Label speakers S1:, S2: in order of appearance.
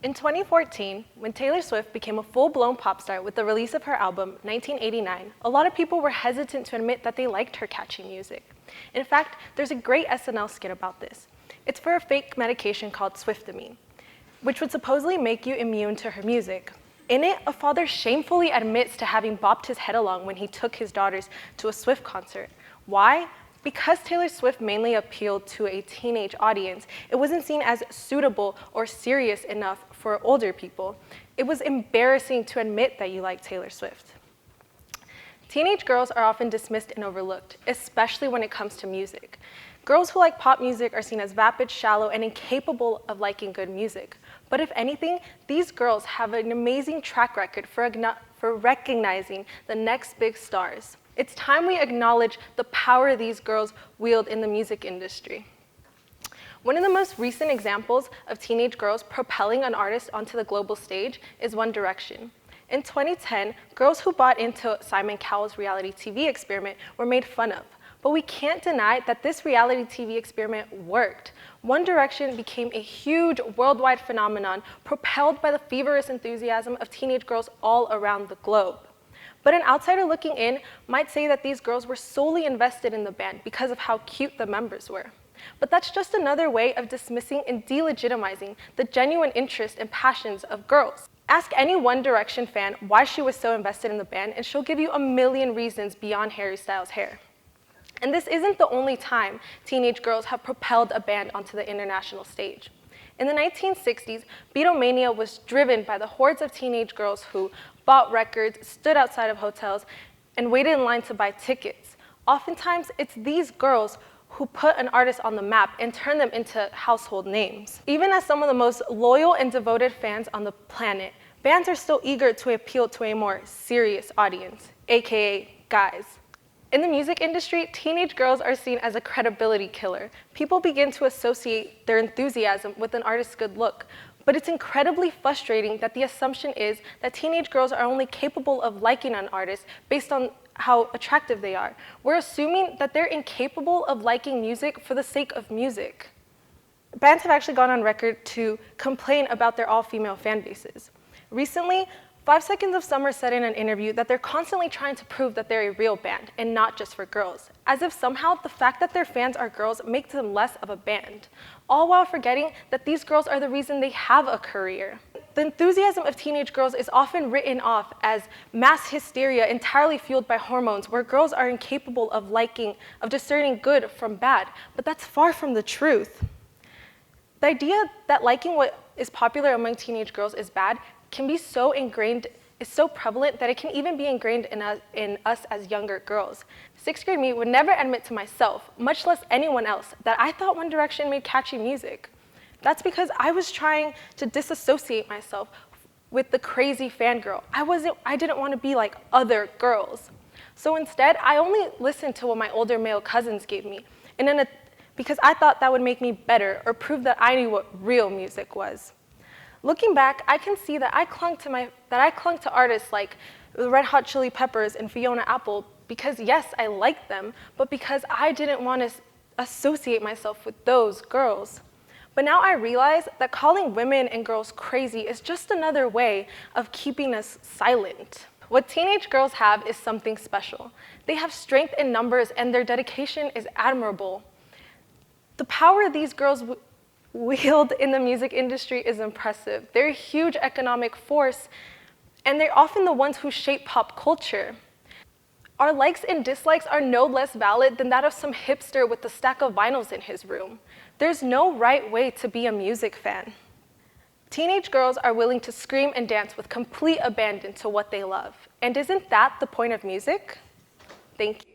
S1: In 2014, when Taylor Swift became a full-blown pop star with the release of her album, 1989, a lot of people were hesitant to admit that they liked her catchy music. In fact, there's a great SNL skit about this. It's for a fake medication called Swiftamine, which would supposedly make you immune to her music. In it, a father shamefully admits to having bopped his head along when he took his daughters to a Swift concert. Why? Because Taylor Swift mainly appealed to a teenage audience, it wasn't seen as suitable or serious enough for older people. It was embarrassing to admit that you like Taylor Swift. Teenage girls are often dismissed and overlooked, especially when it comes to music. Girls who like pop music are seen as vapid, shallow, and incapable of liking good music. But if anything, these girls have an amazing track record for recognizing the next big stars. It's time we acknowledge the power these girls wield in the music industry. One of the most recent examples of teenage girls propelling an artist onto the global stage is One Direction. In 2010, girls who bought into Simon Cowell's reality TV experiment were made fun of. But we can't deny that this reality TV experiment worked. One Direction became a huge worldwide phenomenon propelled by the feverish enthusiasm of teenage girls all around the globe. But an outsider looking in might say that these girls were solely invested in the band because of how cute the members were. But that's just another way of dismissing and delegitimizing the genuine interest and passions of girls. Ask any One Direction fan why she was so invested in the band, and she'll give you a million reasons beyond Harry Styles' hair. And this isn't the only time teenage girls have propelled a band onto the international stage. In the 1960s, Beatlemania was driven by the hordes of teenage girls who bought records, stood outside of hotels, and waited in line to buy tickets. Oftentimes, it's these girls who put an artist on the map and turn them into household names. Even as some of the most loyal and devoted fans on the planet, bands are still eager to appeal to a more serious audience, aka guys. In the music industry, teenage girls are seen as a credibility killer. People begin to associate their enthusiasm with an artist's good look. But it's incredibly frustrating that the assumption is that teenage girls are only capable of liking an artist based on how attractive they are. We're assuming that they're incapable of liking music for the sake of music. Bands have actually gone on record to complain about their all-female fan bases. Recently, 5 Seconds of Summer said in an interview that they're constantly trying to prove that they're a real band and not just for girls, as if somehow the fact that their fans are girls makes them less of a band, all while forgetting that these girls are the reason they have a career. The enthusiasm of teenage girls is often written off as mass hysteria entirely fueled by hormones, where girls are incapable of discerning good from bad, but that's far from the truth. The idea that liking what is popular among teenage girls is bad can be so prevalent that it can even be ingrained in us as younger girls. Sixth grade me would never admit to myself, much less anyone else, that I thought One Direction made catchy music. That's because I was trying to disassociate myself with the crazy fangirl. I didn't want to be like other girls. So instead, I only listened to what my older male cousins gave me, because I thought that would make me better or prove that I knew what real music was. Looking back, I can see that I clung to artists like the Red Hot Chili Peppers and Fiona Apple because, yes, I liked them, but because I didn't want to associate myself with those girls. But now I realize that calling women and girls crazy is just another way of keeping us silent. What teenage girls have is something special. They have strength in numbers, and their dedication is admirable. The power these girls wield in the music industry is impressive. They're a huge economic force, and they're often the ones who shape pop culture. Our likes and dislikes are no less valid than that of some hipster with a stack of vinyls in his room. There's no right way to be a music fan. Teenage girls are willing to scream and dance with complete abandon to what they love. And isn't that the point of music? Thank you.